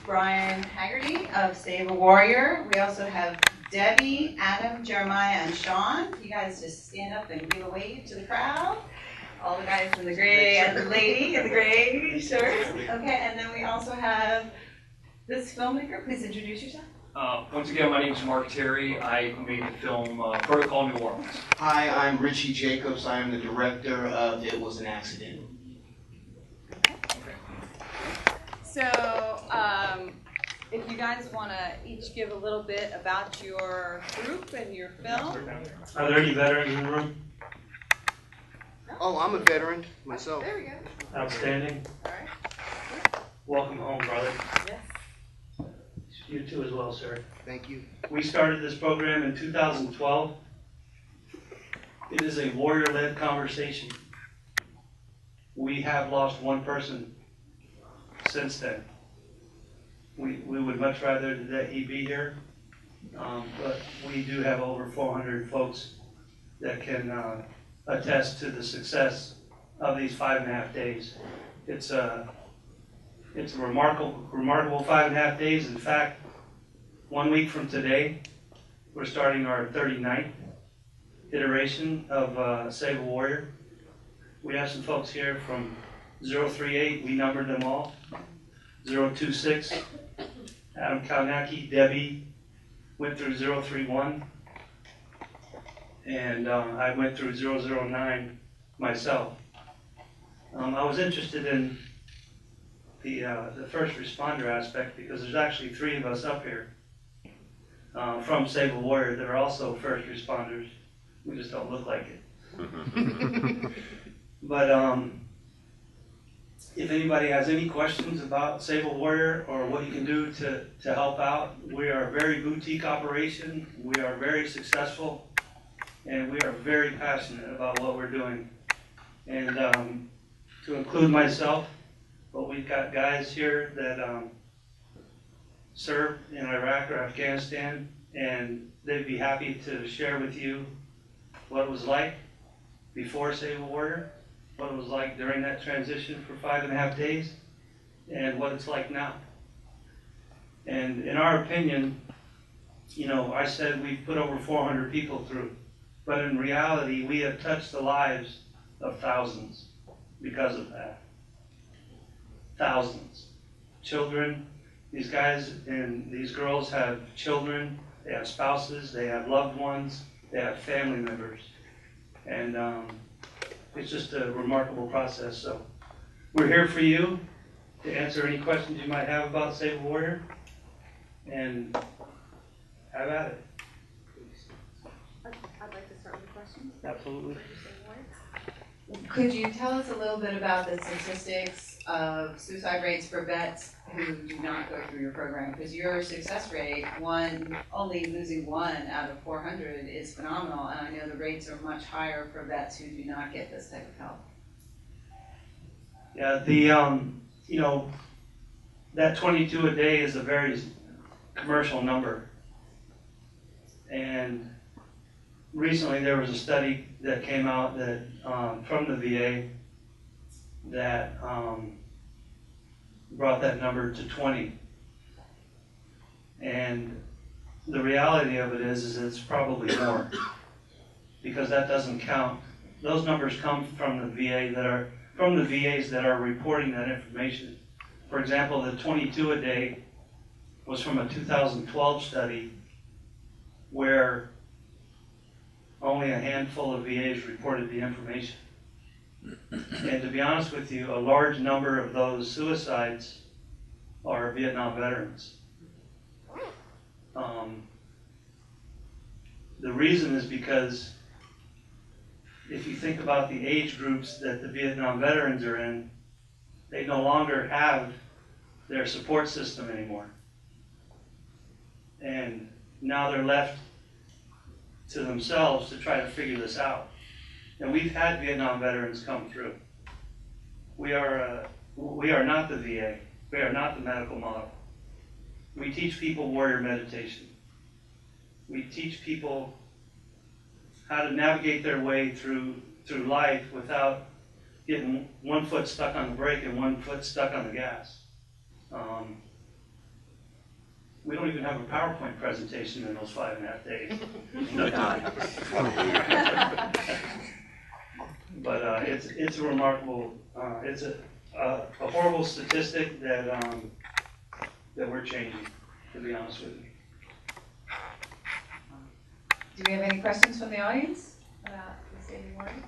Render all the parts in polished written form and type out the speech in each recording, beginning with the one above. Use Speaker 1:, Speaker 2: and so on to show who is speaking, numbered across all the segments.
Speaker 1: Brian Haggerty of Save a Warrior. We also have Debbie, Adam, Jeremiah, and Sean. You guys just stand up and give a wave to the crowd. All the guys in the gray and the lady in the gray shirt. Okay, and then we also have this filmmaker. Please introduce yourself.
Speaker 2: Once again, my name is Mark Terry. I made the film Protocol New Orleans.
Speaker 3: Hi, I'm Richie Jacobs. I am the director of It Was an Accident.
Speaker 4: So, if you guys want to each give a little bit about your group and your film.
Speaker 5: Are there any veterans in the room?
Speaker 3: Oh, I'm a veteran myself.
Speaker 4: There we go.
Speaker 5: Outstanding.
Speaker 4: All right.
Speaker 5: Welcome home, brother.
Speaker 4: Yes.
Speaker 5: You too as well, sir.
Speaker 3: Thank you.
Speaker 5: We started this program in 2012. It is a warrior-led conversation. We have lost one person since then. We would much rather that he be here, but we do have over 400 folks that can attest to the success of these 5.5 days. It's a remarkable 5.5 days. In fact, 1 week from today, we're starting our 39th iteration of Save a Warrior. We have some folks here from 038, we numbered them all. 026, Adam Kalnacki, Debbie went through 031, and I went through 009 myself. I was interested in the first responder aspect because there's actually 3 of us up here from Save a Warrior that are also first responders. We just don't look like it. But if anybody has any questions about Save a Warrior or what you can do to help out, we are a very boutique operation. We are very successful, and we are very passionate about what we're doing. And to include myself, but we've got guys here that served in Iraq or Afghanistan, and they'd be happy to share with you what it was like before Save a Warrior, what it was like during that transition for 5.5 days, and what it's like now. And in our opinion, you know, I said we've put over 400 people through, but in reality, we have touched the lives of thousands because of that. Thousands. Children, these guys and these girls have children, they have spouses, they have loved ones, they have family members. And it's just a remarkable process. So we're here for you to answer any questions you might have about Save a Warrior, and have at it.
Speaker 4: I'd like to start with questions.
Speaker 5: Absolutely.
Speaker 1: Could you tell us a little bit about the statistics of suicide rates for vets who do not go through your program? Because your success rate, only losing 1 out of 400 is phenomenal, and I know the rates are much higher for vets who do not get this type of help.
Speaker 5: Yeah, you know, that 22 a day is a very commercial number. And recently there was a study that came out that from the VA that brought that number to 20. And the reality of it is it's probably more, because that doesn't count. Those numbers come from the VAs that are reporting that information. For example, the 22 a day was from a 2012 study where only a handful of VAs reported the information. And to be honest with you, a large number of those suicides are Vietnam veterans. The reason is because if you think about the age groups that the Vietnam veterans are in, they no longer have their support system anymore. And now they're left to themselves to try to figure this out. And we've had Vietnam veterans come through. We are not the VA. We are not the medical model. We teach people warrior meditation. We teach people how to navigate their way through life without getting one foot stuck on the brake and one foot stuck on the gas. We don't even have a PowerPoint presentation in those 5.5 days. But it's a remarkable, it's a horrible statistic that we're changing, to be honest with you.
Speaker 1: Do we have any questions from the audience about the Save the Warrior?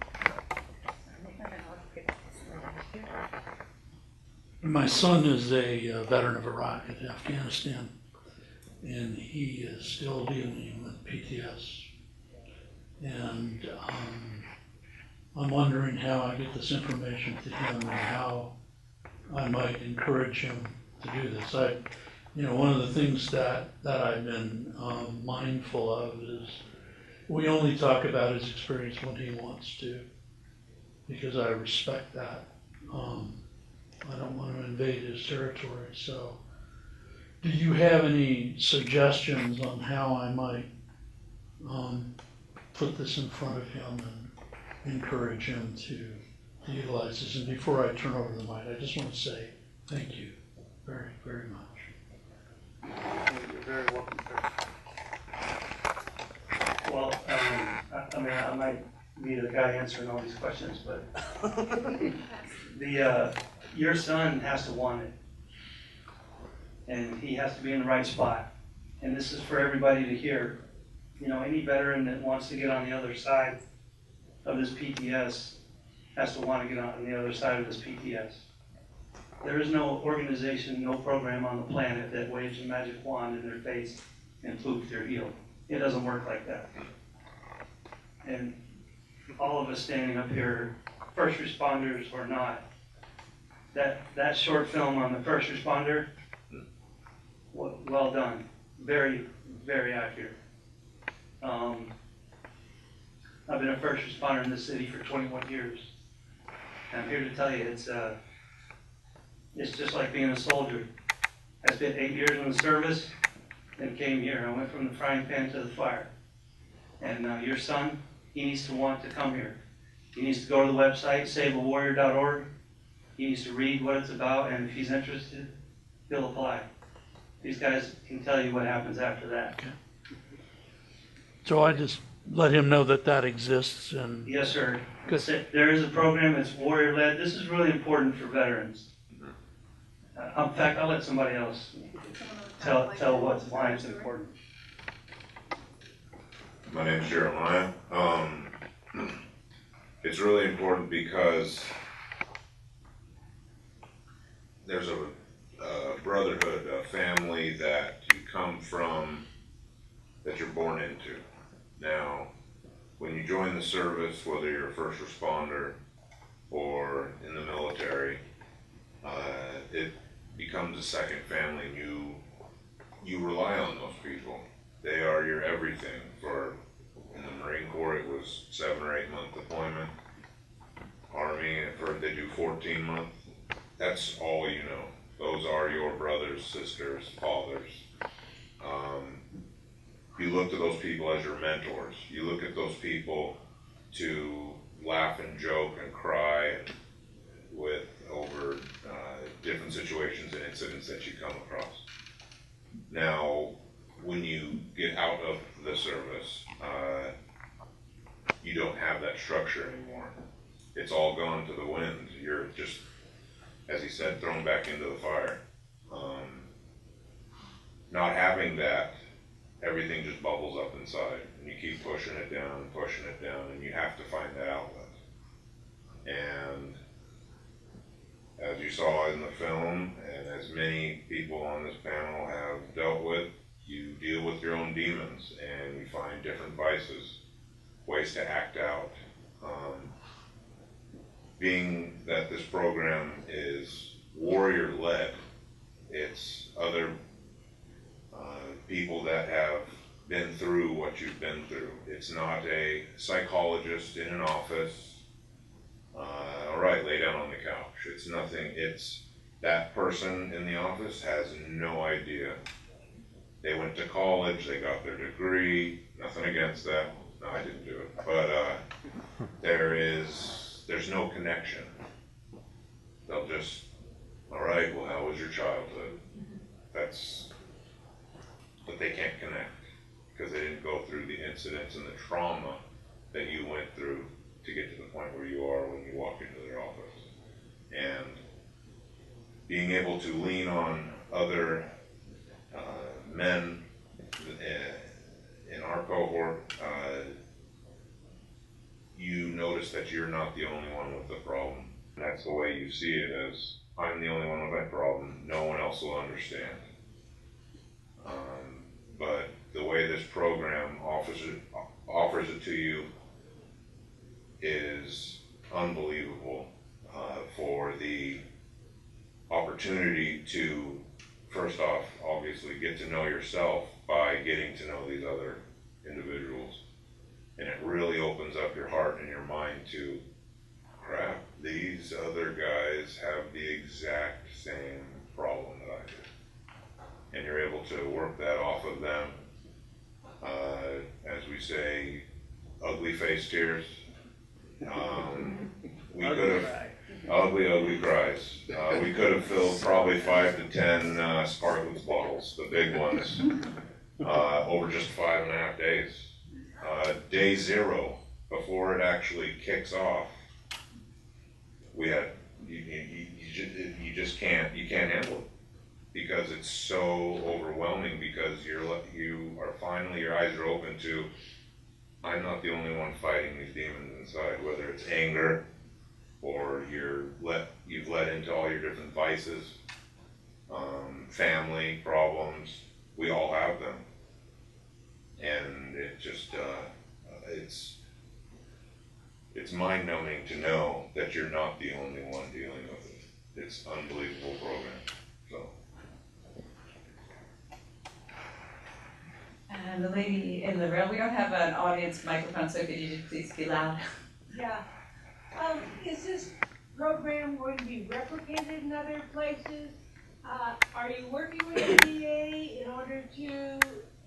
Speaker 6: My son is a veteran of Iraq and Afghanistan, and he is still dealing with PTS. And I'm wondering how I get this information to him and how I might encourage him to do this. One of the things that I've been mindful of is we only talk about his experience when he wants to, because I respect that. I don't want to invade his territory. So do you have any suggestions on how I might put this in front of him and encourage him to utilize this? And before I turn over the mic, I just want to say thank you very, very much.
Speaker 5: You're very welcome, sir. Well, I might be the guy answering all these questions, but your son has to want it, and he has to be in the right spot. And this is for everybody to hear. Any veteran that wants to get on the other side of this PTS has to want to get on the other side of this PTS. There is no organization, no program on the planet that waves a magic wand in their face and poof, they're healed. It doesn't work like that. And all of us standing up here, first responders or not, that short film on the first responder, well done. Very, very accurate. I've been a first responder in this city for 21 years. And I'm here to tell you, it's just like being a soldier. I spent 8 years in the service and came here. I went from the frying pan to the fire. And your son, he needs to want to come here. He needs to go to the website, saveawarrior.org. He needs to read what it's about, and if he's interested, he'll apply. These guys can tell you what happens after that.
Speaker 6: Okay. So I just let him know that exists. And
Speaker 5: Yes, sir.
Speaker 6: Good.
Speaker 5: There is a program, it's warrior-led. This is really important for veterans. In fact, I'll let somebody else tell why it's important.
Speaker 7: My name's Jeremiah. It's really important because there's a brotherhood, a family that you come from, that you're born into. Now, when you join the service, whether you're a first responder or in the military, it becomes a second family, and you rely on those people. They are your everything. In the Marine Corps, it was 7 or 8 month deployment. Army, they do 14 month. That's all you know. Those are your brothers, sisters, fathers. You look to those people as your mentors. You look at those people to laugh and joke and cry with over different situations and incidents that you come across. Now, when you get out of the service, you don't have that structure anymore. It's all gone to the wind. You're just, as he said, thrown back into the fire. Not having that, everything just bubbles up inside, and you keep pushing it down, and you have to find that outlet. And as you saw in the film, and as many people on this panel have dealt with, you deal with your own demons, and you find different vices, ways to act out. Being that this program is warrior-led, it's other people that have been through what you've been through. It's not a psychologist in an office, all right, lay down on the couch. It's nothing, it's that person in the office has no idea. They went to college, they got their degree, nothing against that. No, I didn't do it. But there's no connection. They'll just, all right, well, how was your childhood? but they can't connect because they didn't go through the incidents and the trauma that you went through to get to the point where you are when you walk into their office. And being able to lean on other men in our cohort, you notice that you're not the only one with the problem. And that's the way you see it, as I'm the only one with that problem, no one else will understand. But the way this program offers it to you is unbelievable, for the opportunity to, first off, obviously get to know yourself by getting to know these other individuals. And it really opens up your heart and your mind to, crap, these other guys have the exact same problem that I do. And you're able to work that off of them. As we say, ugly face tears. We could have ugly cries. We could have filled probably 5 to 10 Sparkletts bottles, the big ones, over just 5.5 days. Day 0, before it actually kicks off, we had you just can't handle it because it's so overwhelming. Because you are finally, your eyes are open to, I'm not the only one fighting these demons inside, whether it's anger or you've let into all your different vices, family problems. We all have them, and it just it's mind-numbing to know that you're not the only one dealing with it. It's an unbelievable program. So.
Speaker 8: And the lady in the rail, we don't have an audience microphone, so could you just please be loud?
Speaker 9: Yeah. Is this program going to be replicated in other places? Are you working with the VA in order to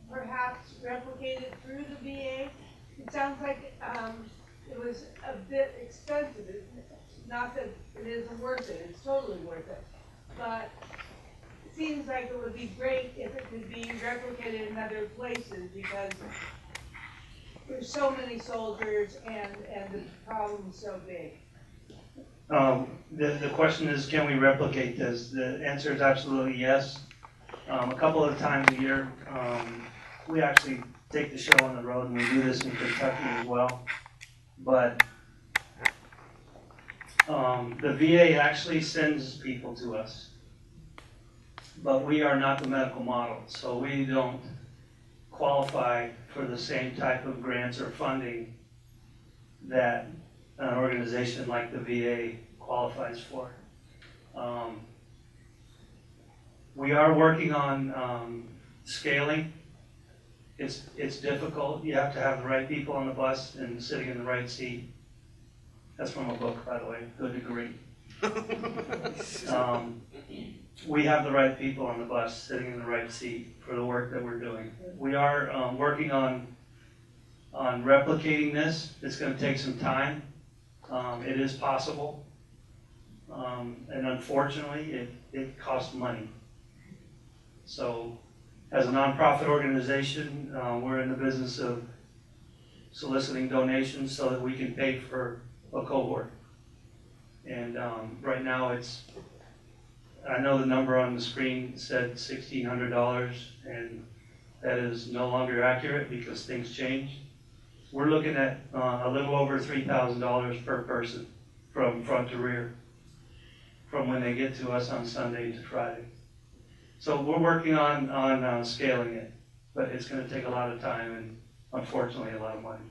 Speaker 9: perhaps replicate it through the VA? It sounds like it was a bit expensive. Not that it isn't worth it, it's totally worth it. But it seems like it would be great if it could be replicated in other places, because there's so many soldiers and the problem's so big.
Speaker 5: The question is, can we replicate this? The answer is absolutely yes. A couple of times a year, we actually take the show on the road, and we do this in Kentucky as well. But the VA actually sends people to us, but we are not the medical model, so we don't qualify for the same type of grants or funding that an organization like the VA qualifies for. We are working on scaling. It's difficult. You have to have the right people on the bus and sitting in the right seat. That's from a book, by the way, Good to Great. We have the right people on the bus sitting in the right seat for the work that we're doing. We are working on replicating this. It's going to take some time. It is possible. And unfortunately, it costs money. So as a nonprofit organization, we're in the business of soliciting donations so that we can pay for a cohort. And right now I know the number on the screen said $1,600, and that is no longer accurate because things change. We're looking at a little over $3,000 per person from front to rear, from when they get to us on Sunday to Friday. So we're working on scaling it, but it's going to take a lot of time and unfortunately a lot of money.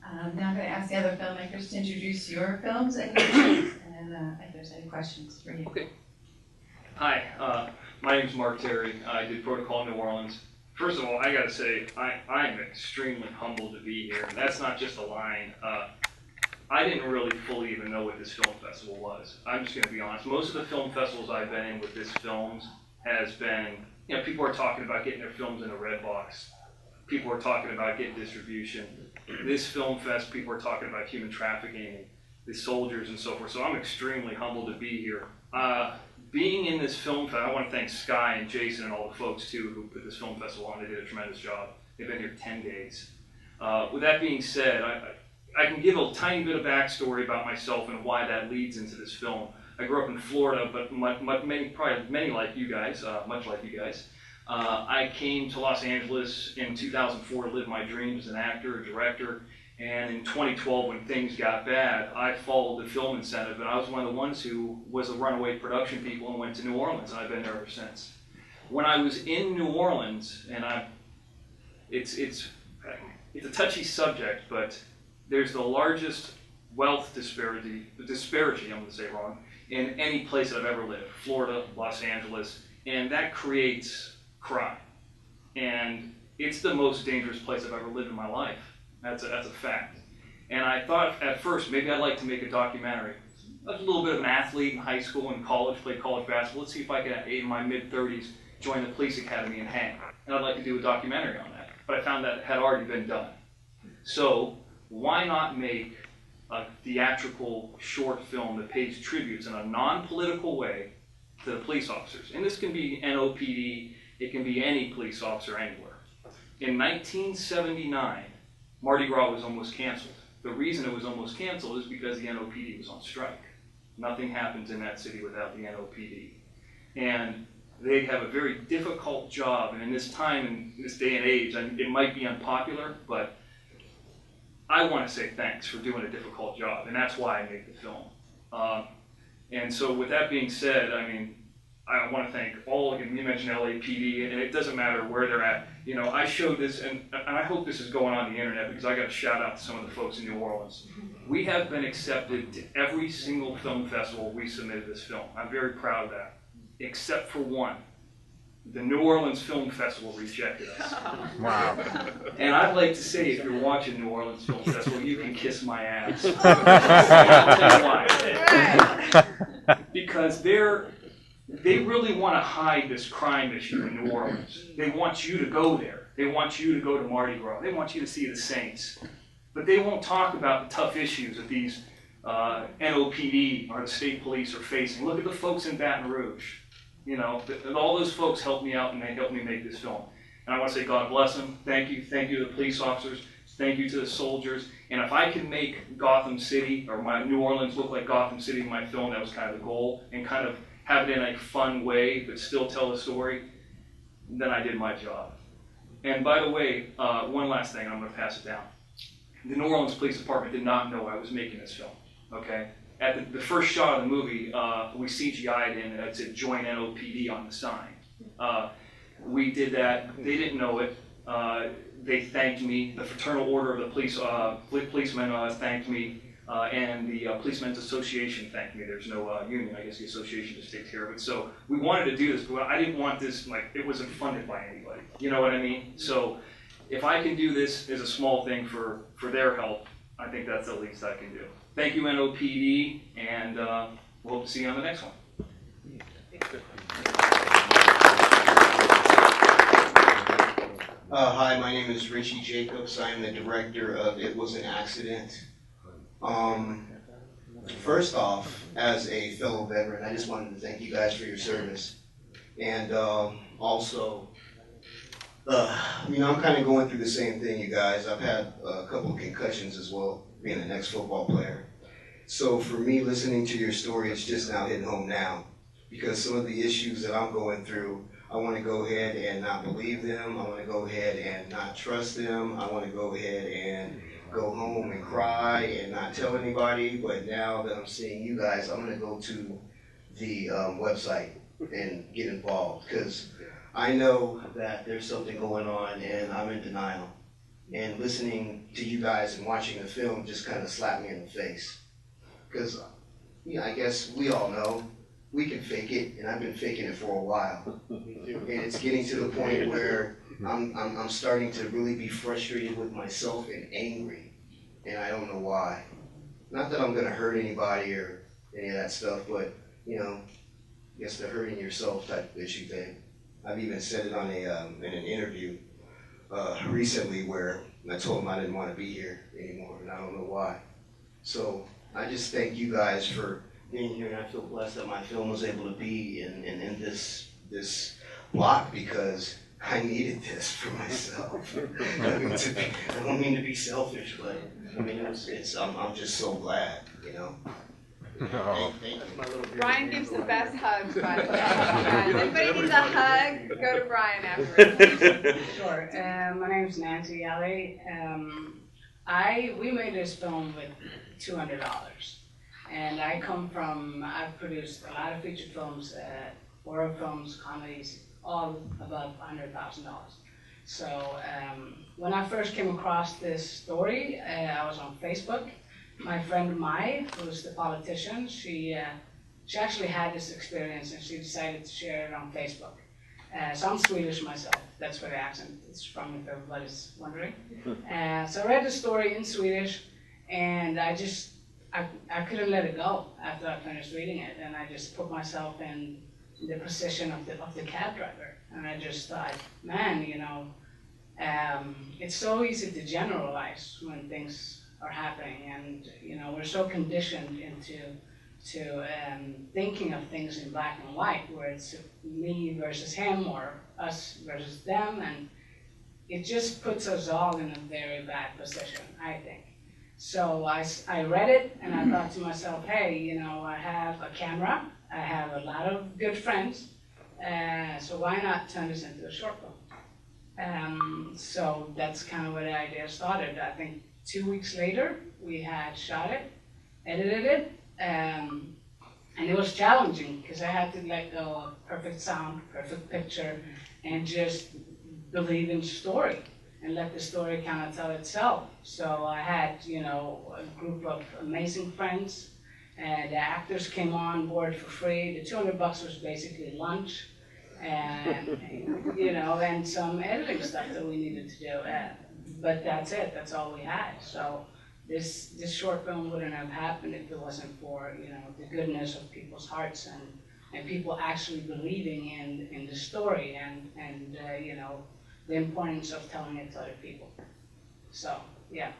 Speaker 8: Now I'm going to ask the other filmmakers to introduce your films and if there's any questions for you.
Speaker 2: Okay. Hi, my name's Mark Terry. I did Protocol New Orleans. First of all, I gotta say, I am extremely humbled to be here. And that's not just a line. I didn't really fully even know what this film festival was. I'm just gonna be honest. Most of the film festivals I've been in with this films has been, people are talking about getting their films in a red box. People are talking about getting distribution. This film fest, people are talking about human trafficking, the soldiers and so forth. So I'm extremely humbled to be here. being in this film festival, I want to thank Sky and Jason and all the folks too who put this film festival on. They did a tremendous job. They've been here 10 days. With that being said, I can give a tiny bit of backstory about myself and why that leads into this film. I grew up in Florida, but many like you guys, much like you guys. I came to Los Angeles in 2004 to live my dreams as an actor, a director, and in 2012 when things got bad, I followed the film incentive, and I was one of the ones who was a runaway production people and went to New Orleans, and I've been there ever since. When I was in New Orleans, and it's a touchy subject, but there's the largest wealth disparity, I'm going to say it wrong, in any place that I've ever lived, Florida, Los Angeles, and that creates crime. And it's the most dangerous place I've ever lived in my life. That's a fact. And I thought at first, maybe I'd like to make a documentary. I was a little bit of an athlete in high school and college, played college basketball. Let's see if I can, in my mid-30s, join the police academy and hang. And I'd like to do a documentary on that. But I found that had already been done. So why not make a theatrical short film that pays tributes in a non-political way to the police officers? And this can be NOPD, it can be any police officer anywhere. In 1979, Mardi Gras was almost canceled. The reason it was almost canceled is because the NOPD was on strike. Nothing happens in that city without the NOPD. And they have a very difficult job, and in this time, in this day and age, it might be unpopular, but I want to say thanks for doing a difficult job, and that's why I made the film. And so with that being said, I mean, I want to thank all, you mentioned LAPD, and it doesn't matter where they're at. You know, I showed this, and I hope this is going on the internet because I got to shout out to some of the folks in New Orleans. We have been accepted to every single film festival we submitted this film. I'm very proud of that, except for one. The New Orleans Film Festival rejected us.
Speaker 10: Wow.
Speaker 2: And I'd like to say, if you're watching New Orleans Film Festival, you can kiss my ass. I'll tell you why. Because they really want to hide this crime issue in New Orleans. They want you to go there. They want you to go to Mardi Gras. They want you to see the Saints. But they won't talk about the tough issues that these NOPD or the state police are facing. Look at the folks in Baton Rouge. You know, all those folks helped me out and they helped me make this film. And I want to say God bless them. Thank you. Thank you to the police officers. Thank you to the soldiers. And if I can make Gotham City or my New Orleans look like Gotham City in my film, that was kind of the goal, and kind of have it in a fun way but still tell the story, then I did my job. And by the way, one last thing, I'm going to pass it down. The New Orleans Police Department did not know I was making this film, okay? At the first shot of the movie, we CGI'd in, it said join NOPD on the sign. We did that, they didn't know it. They thanked me, the Fraternal Order of the Policemen thanked me, and the Policemen's Association thanked me. There's no union, I guess the association just takes care of it. So we wanted to do this, but I didn't want this, like, it wasn't funded by anybody. You know what I mean? So if I can do this as a small thing for their help, I think that's the least I can do. Thank you, NOPD, and we'll hope to see you on the next one.
Speaker 3: Hi, my name is Richie Jacobs. I am the director of It Was an Accident. First off, as a fellow veteran, I just wanted to thank you guys for your service. And also, you know, I'm kind of going through the same thing, you guys. I've had a couple of concussions as well, being an ex-football player. So for me, listening to your story, it's just now hitting home now. Because some of the issues that I'm going through, I want to go ahead and not believe them. I want to go ahead and not trust them. I want to go ahead and go home and cry and not tell anybody. But now that I'm seeing you guys, I'm going to go to the website and get involved. Because I know that there's something going on and I'm in denial. And listening to you guys and watching the film just kind of slapped me in the face. Because, you know, I guess we all know we can fake it, and I've been faking it for a while. And it's getting to the point where I'm starting to really be frustrated with myself and angry, and I don't know why. Not that I'm gonna hurt anybody or any of that stuff, but you know, I guess the hurting yourself type of issue thing. I've even said it on in an interview recently where I told them I didn't want to be here anymore, and I don't know why. So I just thank you guys for being here, and I feel blessed that my film was able to be in this block because I needed this for myself. I don't mean to be selfish, but I mean I'm just so glad, you know. Thank you.
Speaker 4: Brian gives the best hugs, by the way. If anybody needs a hug, go to Brian afterwards.
Speaker 10: Sure. My name's Nancy Alley. We made this film with $200, and I've produced a lot of feature films, horror films, comedies, all above $100,000. So when I first came across this story, I was on Facebook. My friend Mai, who's the politician, she actually had this experience and she decided to share it on Facebook. So I'm Swedish myself. That's where the accent is from, if everybody's wondering. So I read the story in Swedish, and I couldn't let it go after I finished reading it, and I just put myself in the position of the cab driver, and I just thought, man, you know, it's so easy to generalize when things are happening, and you know, we're so conditioned into thinking of things in black and white, where it's me versus him or us versus them, and it just puts us all in a very bad position, I think. So I read it and I thought to myself, hey, you know, I have a camera, I have a lot of good friends, so why not turn this into a short film? So that's kind of where the idea started. I think 2 weeks later, we had shot it, edited it, and it was challenging because I had to let go of perfect sound, perfect picture, and just believe in the story and let the story kind of tell itself. So I had, you know, a group of amazing friends, and the actors came on board for free. The $200 was basically lunch, and you know, and some editing stuff that we needed to do. But that's it. That's all we had. So this short film wouldn't have happened if it wasn't for, you know, the goodness of people's hearts and people actually believing in the story and you know, the importance of telling it to other people. So yeah.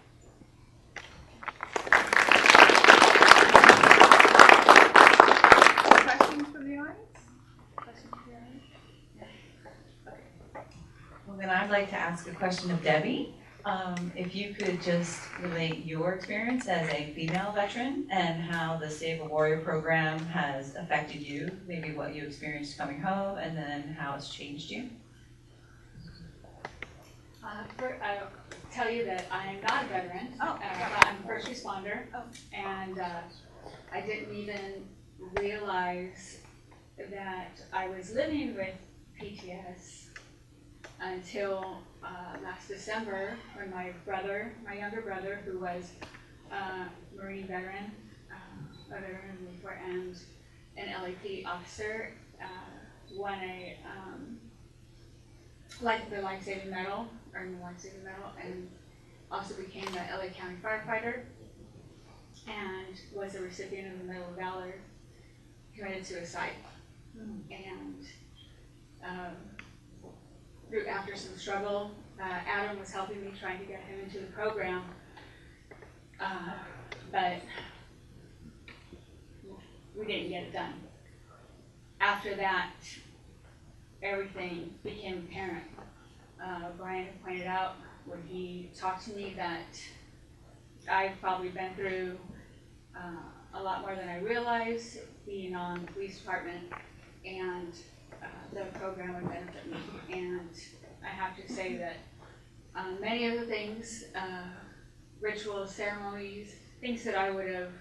Speaker 4: Questions from the audience?
Speaker 11: Well, then I'd like to ask a question of Debbie. If you could just relate your experience as a female veteran and how the Save a Warrior program has affected you, maybe what you experienced coming home, and then how it's changed you.
Speaker 12: I'll tell you that I am not a veteran.
Speaker 4: Oh.
Speaker 12: I'm a first responder, and I didn't even realize that I was living with PTS until last December, when my younger brother, who was a Marine veteran, a veteran before, and an LAP officer, won the life-saving medal, earned the life-saving medal, and also became an LA County firefighter, and was a recipient of the Medal of Valor, committed suicide, and after some struggle, Adam was helping me trying to get him into the program, but we didn't get it done. After that, everything became apparent. Brian pointed out when he talked to me that I've probably been through a lot more than I realized being on the police department, and the program would benefit me. And I have to say that many of the things, rituals, ceremonies, things that I would have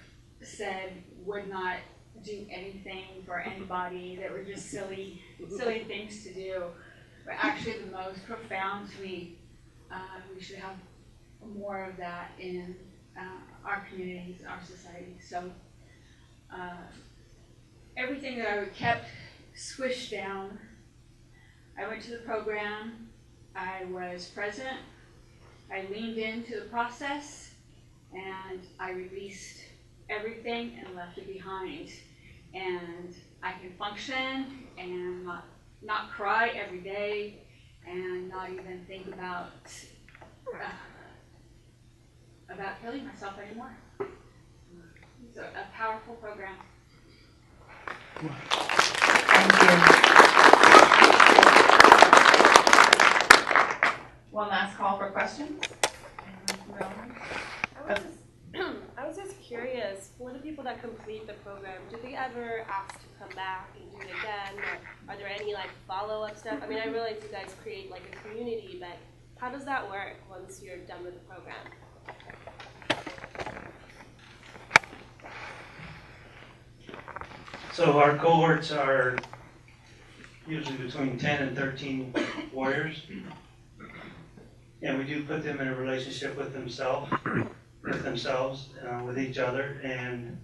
Speaker 12: said would not do anything for anybody, that were just silly things to do, but actually the most profound to me. We should have more of that in our communities, our society. So everything that I kept swished down. I went to the program, I was present, I leaned into the process, and I released everything and left it behind. And I can function and not cry every day, and not even think about killing myself anymore. It's a powerful program.
Speaker 11: Thank you. One last call for questions.
Speaker 13: I was just curious, for the people that complete the program, do they ever ask to come back and do it again? Or are there any like follow-up stuff? I mean, I realize you guys create like a community, but how does that work once you're done with the program?
Speaker 5: So our cohorts are usually between 10 and 13 warriors. And we do put them in a relationship with themselves, with each other, and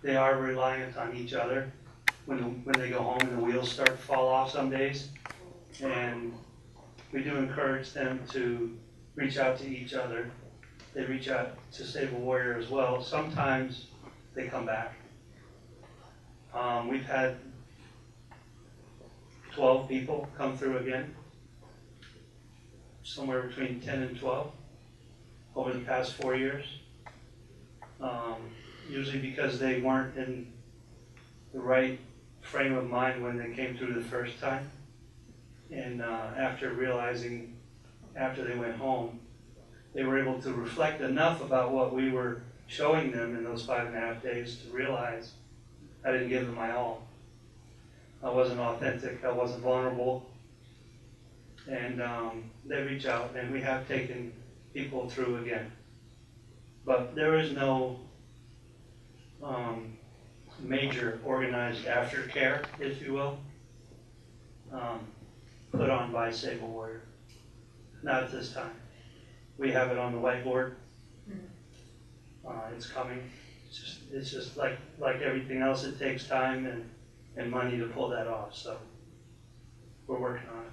Speaker 5: they are reliant on each other when they go home and the wheels start to fall off some days. And we do encourage them to reach out to each other. They reach out to Save a Warrior as well. Sometimes they come back. We've had 12 people come through again, somewhere between 10 and 12 over the past 4 years. Usually because they weren't in the right frame of mind when they came through the first time. And after realizing, after they went home, they were able to reflect enough about what we were showing them in those 5.5 days to realize I didn't give them my all. I wasn't authentic, I wasn't vulnerable. And they reach out, and we have taken people through again. But there is no major organized aftercare, if you will, put on by Save a Warrior. Not at this time. We have it on the whiteboard. It's coming. It's just like everything else, it takes time and money to pull that off. So we're working on it.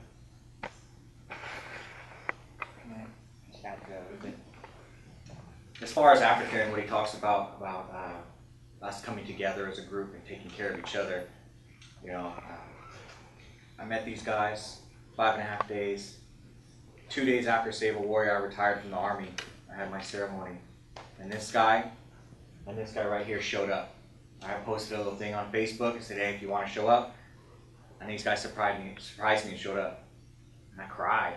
Speaker 14: As far as aftercare and what he talks about us coming together as a group and taking care of each other, I met these guys 5.5 days. 2 days after Save a Warrior, I retired from the Army. I had my ceremony, and this guy right here showed up. I posted a little thing on Facebook and said, hey, if you want to show up, and these guys surprised me and showed up. And I cried.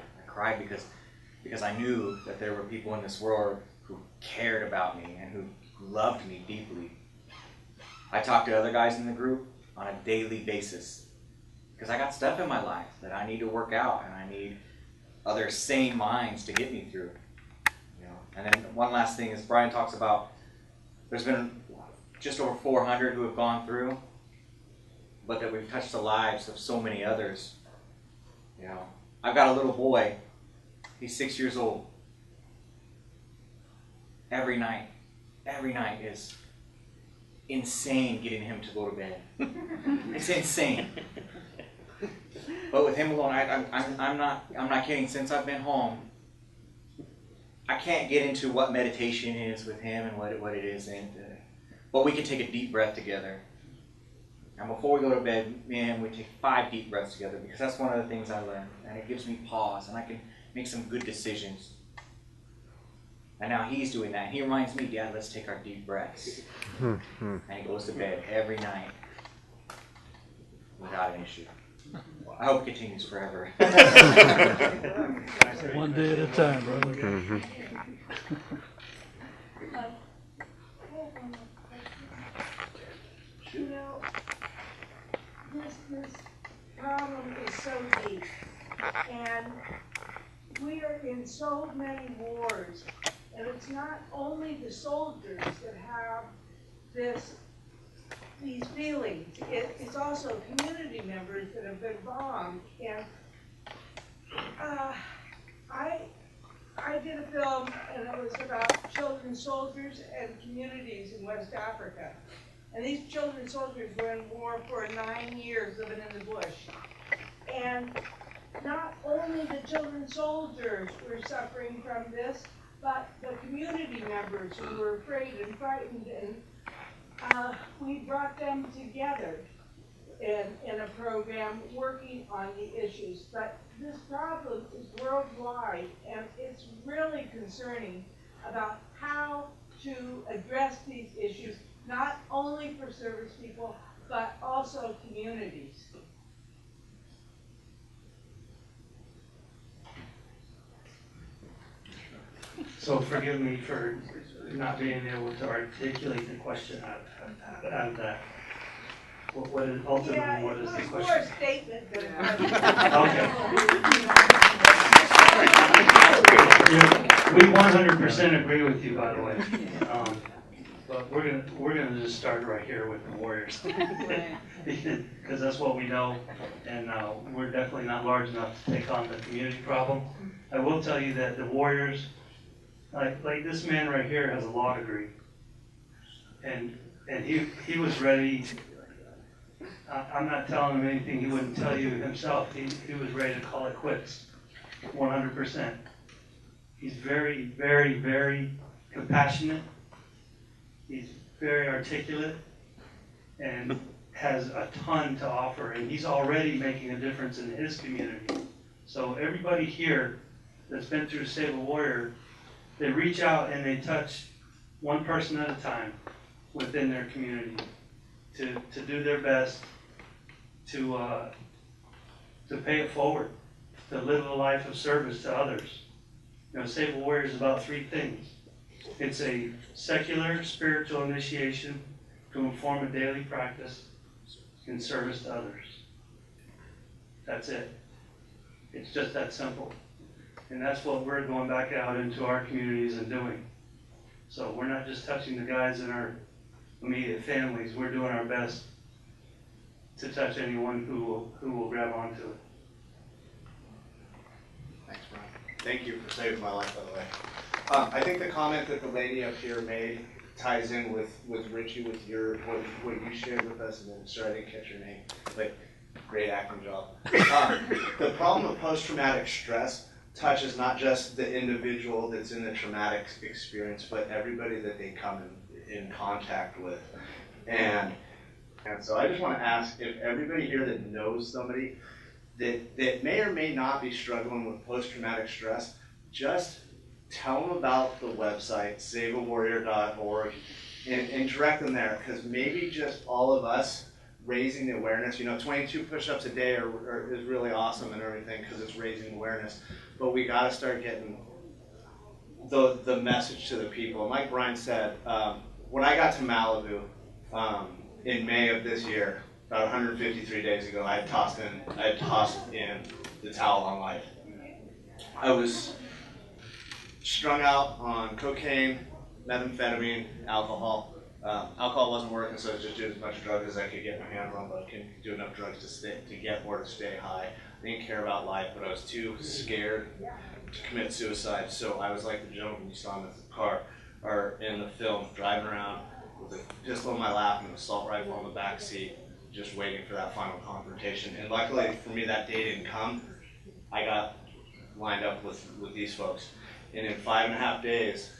Speaker 14: Because I knew that there were people in this world who cared about me and who loved me deeply. I talk to other guys in the group on a daily basis because I got stuff in my life that I need to work out, and I need other sane minds to get me through. And then one last thing is Brian talks about there's been just over 400 who have gone through, but that we've touched the lives of so many others. I've got a little boy. He's 6 years old. Every night is insane getting him to go to bed. It's insane. But with him alone, I'm not kidding. Since I've been home, I can't get into what meditation is with him and what it isn't. But we can take a deep breath together. And before we go to bed, man, we take 5 deep breaths together, because that's one of the things I learned. And it gives me pause, and I can make some good decisions. And now he's doing that. He reminds me, Dad, let's take our deep breaths. And he goes to bed every night without an issue. I hope it continues forever.
Speaker 6: One day at a time, brother.
Speaker 9: This problem is so deep, and we are in so many wars, and it's not only the soldiers that have these feelings. It's also community members that have been bombed, and I did a film, and it was about children soldiers and communities in West Africa. And these children soldiers were in war for 9 years living in the bush. And not only the children soldiers were suffering from this, but the community members who were afraid and frightened, and we brought them together in a program working on the issues. But this problem is worldwide, and it's really concerning about how to address these issues, not only for service people, but also communities.
Speaker 5: So forgive me for not being able to articulate the question out of that. What is ultimately, what is the
Speaker 9: More
Speaker 5: question?
Speaker 9: a statement than a
Speaker 5: We 100% agree with you, by the way. But we're gonna just start right here with the Warriors. Because that's what we know, and we're definitely not large enough to take on the community problem. I will tell you that the Warriors, like this man right here has a law degree. And he was ready. I'm not telling him anything he wouldn't tell you himself. He was ready to call it quits, 100%. He's very, very, very compassionate. He's very articulate and has a ton to offer. And he's already making a difference in his community. So everybody here that's been through Save a Warrior, they reach out and they touch one person at a time within their community to do their best to pay it forward, to live a life of service to others. You know, Save a Warrior is about three things. It's a secular spiritual initiation to inform a daily practice in service to others. That's it. It's just that simple. And that's what we're going back out into our communities and doing. So we're not just touching the guys in our immediate families. We're doing our best to touch anyone who will grab onto it.
Speaker 15: Thanks, Brian. Thank you for saving my life, by the way. I think the comment that the lady up here made ties in with Richie, with what you shared with us, and then, sorry, I didn't catch your name, but great acting job. The problem of post-traumatic stress touches not just the individual that's in the traumatic experience, but everybody that they come in contact with. And so I just want to ask if everybody here that knows somebody that may or may not be struggling with post-traumatic stress, just tell them about the website, saveawarrior.org, and direct them there, because maybe just all of us raising the awareness, 22 push-ups a day is really awesome and everything because it's raising awareness, but we got to start getting the message to the people. And like Brian said, when I got to Malibu in May of this year, about 153 days ago, I had tossed in the towel on life. I was strung out on cocaine, methamphetamine, alcohol. Alcohol wasn't working, so I was just doing as much drugs as I could get my hands on, but I couldn't do enough drugs to get or to stay high. I didn't care about life, but I was too scared to commit suicide. So I was like the gentleman you saw in the car, or in the film, driving around with a pistol in my lap and an assault rifle on the back seat, just waiting for that final confrontation. And luckily for me, that day didn't come. I got lined up with these folks. And in 5.5 days,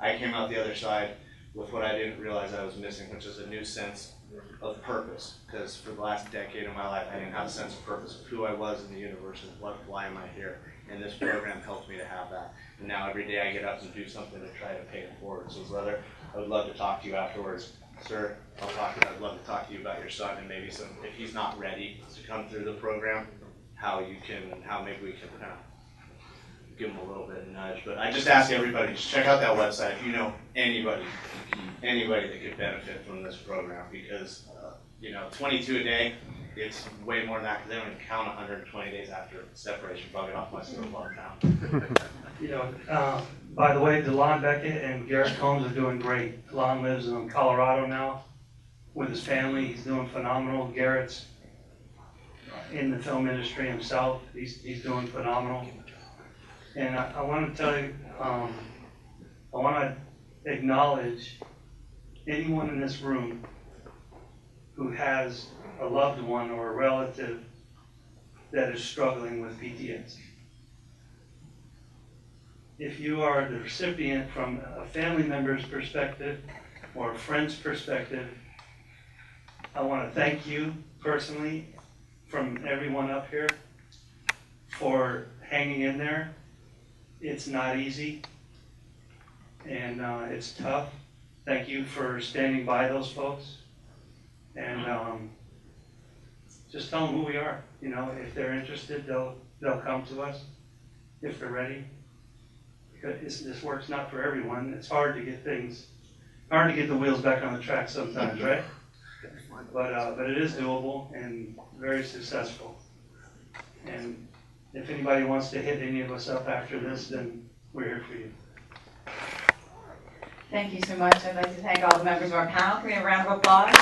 Speaker 15: I came out the other side with what I didn't realize I was missing, which is a new sense of purpose. Because for the last decade of my life, I didn't have a sense of purpose of who I was in the universe and why am I here. And this program helped me to have that. And now every day I get up and do something to try to pay it forward. So brother, I would love to talk to you afterwards. Sir, I'd love to talk to you about your son and maybe if he's not ready to come through the program, how maybe we can kind of give him a little bit of nudge. But I just ask everybody, just check out that website if you know anybody that could benefit from this program, because 22 a day, it's way more than that, because they don't even count 120 days after separation. Probably off my still long now.
Speaker 5: By the way, DeLon Beckett and Garrett Combs are doing great. DeLon lives in Colorado now with his family. He's doing phenomenal. Garrett's in the film industry himself. He's doing phenomenal. And I want to tell you, I want to acknowledge anyone in this room who has a loved one or a relative that is struggling with PTSD. If you are the recipient from a family member's perspective or a friend's perspective, I want to thank you personally from everyone up here for hanging in there. It's not easy, and it's tough. Thank you for standing by those folks And just tell them who we are. You know, if they're interested, they'll come to us if they're ready. Because this work's not for everyone. It's hard to get the wheels back on the track sometimes, right? But it is doable and very successful. And if anybody wants to hit any of us up after this, then we're here for you.
Speaker 8: Thank you so much. I'd like to thank all the members of our panel. Can we have a round of applause?